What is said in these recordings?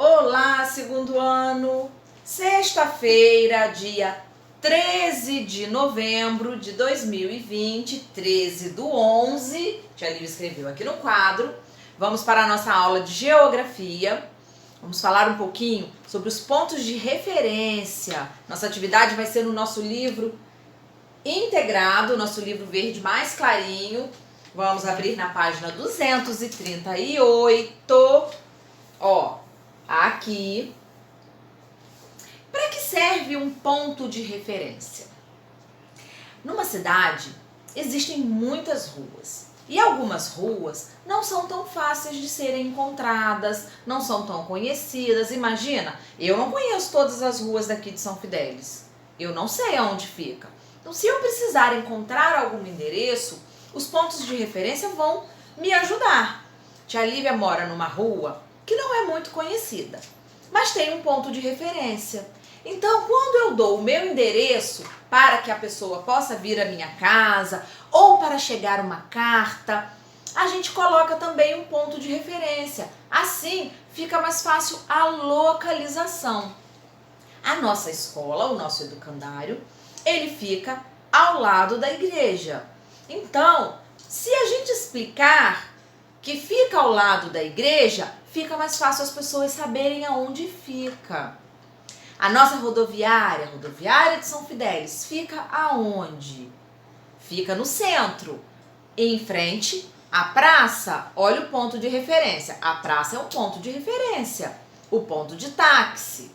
Olá, segundo ano! Sexta-feira, dia 13 de novembro de 2020, 13/11, tia Lívia escreveu aqui no quadro. Vamos para a nossa aula de geografia. Vamos falar um pouquinho sobre os pontos de referência. Nossa atividade vai ser no nosso livro integrado, nosso livro verde mais clarinho. Vamos abrir na página 238. Aqui. Para que serve um ponto de referência? Numa cidade existem muitas ruas e algumas ruas não são tão fáceis de serem encontradas, não são tão conhecidas. Imagina, eu não conheço todas as ruas daqui de São Fidélis, eu não sei aonde fica. Então, se eu precisar encontrar algum endereço, os pontos de referência vão me ajudar. Tia Lívia mora numa rua que não é muito conhecida, mas tem um ponto de referência. Então, quando eu dou o meu endereço para que a pessoa possa vir à minha casa ou para chegar uma carta, a gente coloca também um ponto de referência. Assim, fica mais fácil a localização. A nossa escola, o nosso educandário, ele fica ao lado da igreja. Então, se a gente explicar que fica ao lado da igreja, fica mais fácil as pessoas saberem aonde fica. A nossa rodoviária de São Fidélis, fica aonde? Fica no centro, em frente à praça. Olha o ponto de referência. A praça é um ponto de referência, o ponto de táxi.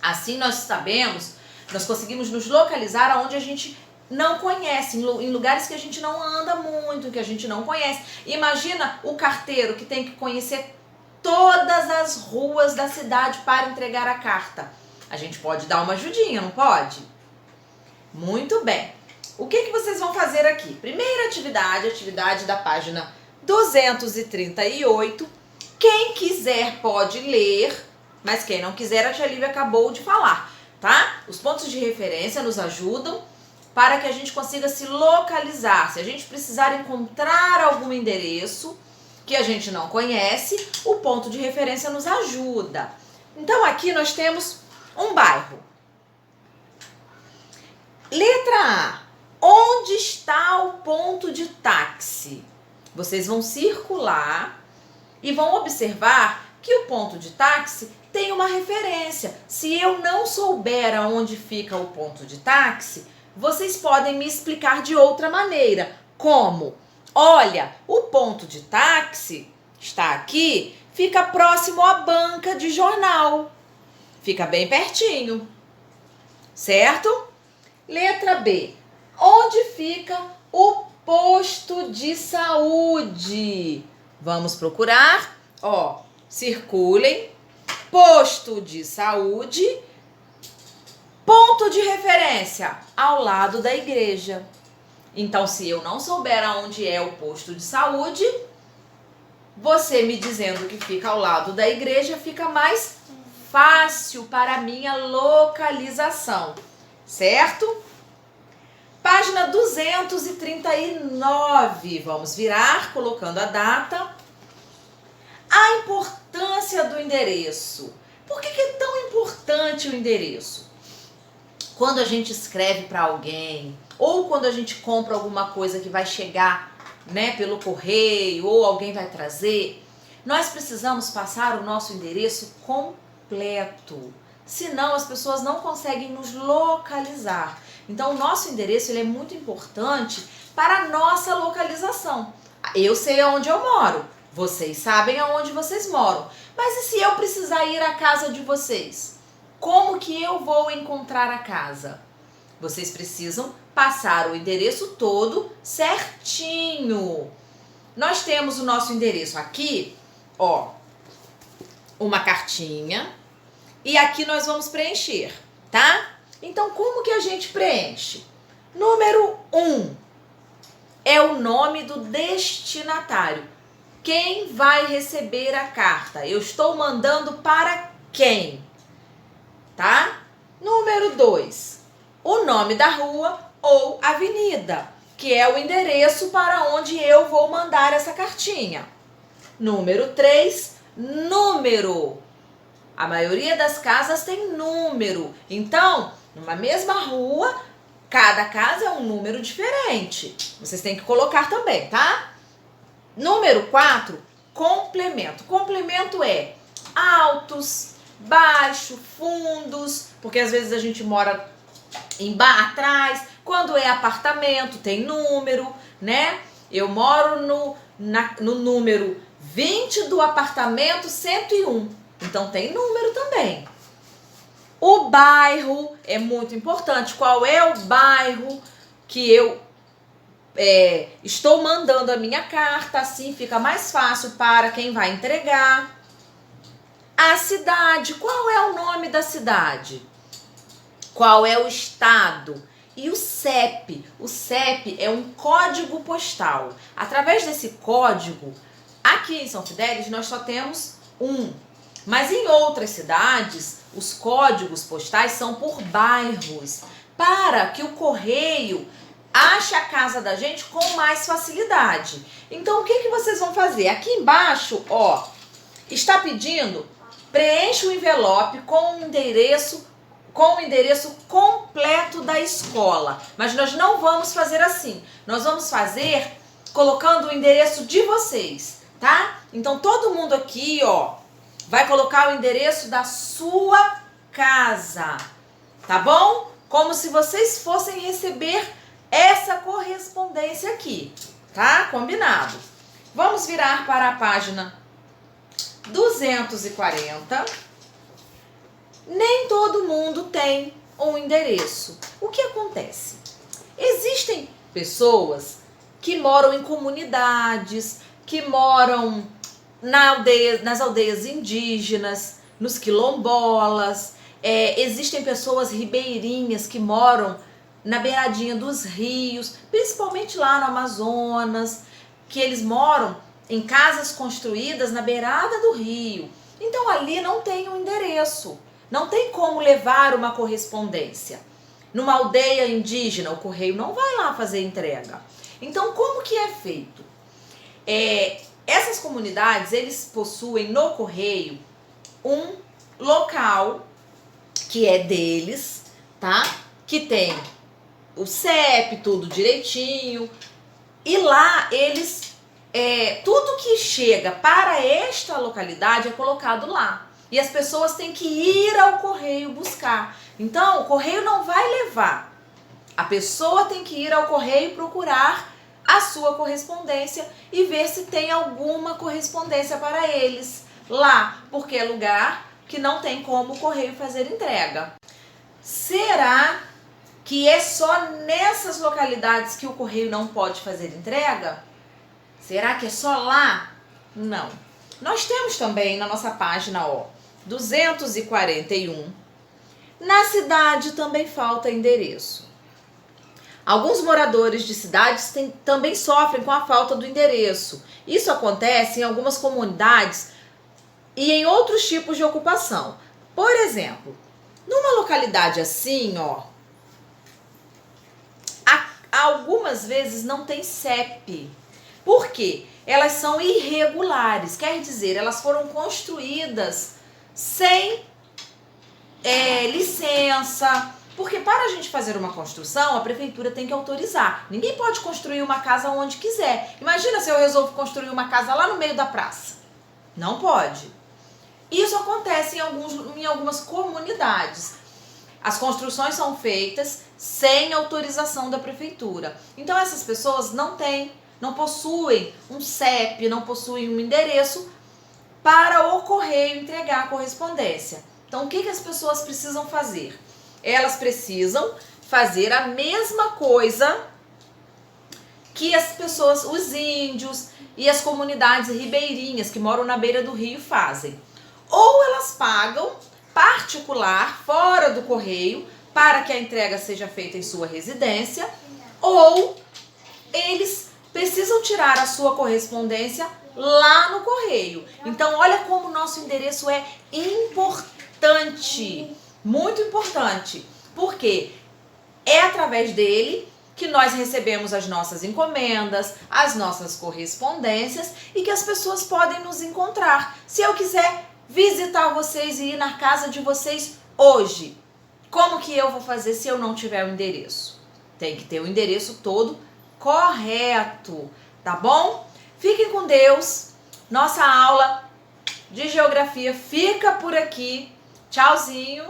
Assim nós sabemos, nós conseguimos nos localizar aonde a gente não conhece, em lugares que a gente não anda muito, que a gente não conhece. Imagina o carteiro que tem que conhecer todas as ruas da cidade para entregar a carta. A gente pode dar uma ajudinha, não pode? Muito bem. O que vocês vão fazer aqui? Primeira atividade da página 238. Quem quiser pode ler, mas quem não quiser, a tia Lívia acabou de falar, tá? Os pontos de referência nos ajudam para que a gente consiga se localizar. Se a gente precisar encontrar algum endereço que a gente não conhece, o ponto de referência nos ajuda. Então aqui nós temos um bairro. Letra A. Onde está o ponto de táxi? Vocês vão circular e vão observar que o ponto de táxi tem uma referência. Se eu não souber aonde fica o ponto de táxi, vocês podem me explicar de outra maneira. Como? Olha, o ponto de táxi está aqui, fica próximo à banca de jornal. Fica bem pertinho, certo? Letra B. Onde fica o posto de saúde? Vamos procurar. Circulem. Posto de saúde. Ponto de referência ao lado da igreja. Então, se eu não souber aonde é o posto de saúde, você me dizendo que fica ao lado da igreja fica mais fácil para a minha localização, certo? Página 239. Vamos virar colocando a data. A importância do endereço. Por que é tão importante o endereço? Quando a gente escreve para alguém, ou quando a gente compra alguma coisa que vai chegar, pelo correio, ou alguém vai trazer, nós precisamos passar o nosso endereço completo. Senão as pessoas não conseguem nos localizar. Então o nosso endereço ele é muito importante para a nossa localização. Eu sei aonde eu moro, vocês sabem aonde vocês moram. Mas e se eu precisar ir à casa de vocês? Como que eu vou encontrar a casa? Vocês precisam passar o endereço todo certinho. Nós temos o nosso endereço aqui, uma cartinha, e aqui nós vamos preencher, tá? Então, como que a gente preenche? Número 1 é o nome do destinatário. Quem vai receber a carta? Eu estou mandando para quem? Tá? Número 2, o nome da rua ou avenida, que é o endereço para onde eu vou mandar essa cartinha. Número 3, número A maioria das casas tem número. Então, numa mesma rua, cada casa é um número diferente. Vocês têm que colocar também, tá? Número 4, complemento. Complemento é altos, baixo, fundos, porque às vezes a gente mora atrás. Quando é apartamento, tem número, né? Eu moro no número 20 do apartamento 101. Então tem número também. O bairro é muito importante. Qual é o bairro que eu estou mandando a minha carta? Assim fica mais fácil para quem vai entregar. A cidade. Qual é o nome da cidade? Qual é o estado? E o CEP. O CEP é um código postal. Através desse código, aqui em São Fidélis nós só temos um. Mas em outras cidades, os códigos postais são por bairros, para que o correio ache a casa da gente com mais facilidade. Então, o que vocês vão fazer? Aqui embaixo, ó, está pedindo, preencha o envelope com o endereço completo da escola. Mas nós não vamos fazer assim. Nós vamos fazer colocando o endereço de vocês, tá? Então, todo mundo aqui, ó, vai colocar o endereço da sua casa, tá bom? Como se vocês fossem receber essa correspondência aqui, tá? Combinado. Vamos virar para a página 240. Nem todo mundo tem um endereço. O que acontece? Existem pessoas que moram em comunidades, que moram nas aldeias indígenas, nos quilombolas. Existem pessoas ribeirinhas que moram na beiradinha dos rios, principalmente lá no Amazonas, que eles moram em casas construídas na beirada do rio. Então ali não tem um endereço, não tem como levar uma correspondência. Numa aldeia indígena, o correio não vai lá fazer entrega. Então como que é feito? Essas comunidades, eles possuem no correio um local que é deles, tá? Que tem o CEP, tudo direitinho. E lá eles, tudo que chega para esta localidade é colocado lá. E as pessoas têm que ir ao correio buscar. Então, o correio não vai levar. A pessoa tem que ir ao correio procurar a sua correspondência e ver se tem alguma correspondência para eles lá, porque é lugar que não tem como o correio fazer entrega. Será que é só nessas localidades que o correio não pode fazer entrega? Será que é só lá? Não. Nós temos também na nossa página, ó, 241. Na cidade também falta endereço. Alguns moradores de cidades também sofrem com a falta do endereço. Isso acontece em algumas comunidades e em outros tipos de ocupação. Por exemplo, numa localidade assim, ó, algumas vezes não tem CEP. Por quê? Elas são irregulares, quer dizer, elas foram construídas sem licença. Porque para a gente fazer uma construção, a prefeitura tem que autorizar. Ninguém pode construir uma casa onde quiser. Imagina se eu resolvo construir uma casa lá no meio da praça. Não pode. Isso acontece em algumas comunidades. As construções são feitas sem autorização da prefeitura. Então essas pessoas não possuem um CEP, não possuem um endereço para o correio entregar a correspondência. Então o que as pessoas precisam fazer? Elas precisam fazer a mesma coisa que as pessoas, os índios e as comunidades ribeirinhas que moram na beira do rio fazem. Ou elas pagam particular, fora do correio, para que a entrega seja feita em sua residência, ou eles precisam tirar a sua correspondência lá no correio. Então, olha como o nosso endereço é importante, muito importante, porque é através dele que nós recebemos as nossas encomendas, as nossas correspondências e que as pessoas podem nos encontrar. Se eu quiser visitar vocês e ir na casa de vocês hoje. Como que eu vou fazer se eu não tiver o endereço? Tem que ter o endereço todo correto, tá bom? Fiquem com Deus. Nossa aula de geografia fica por aqui. Tchauzinho.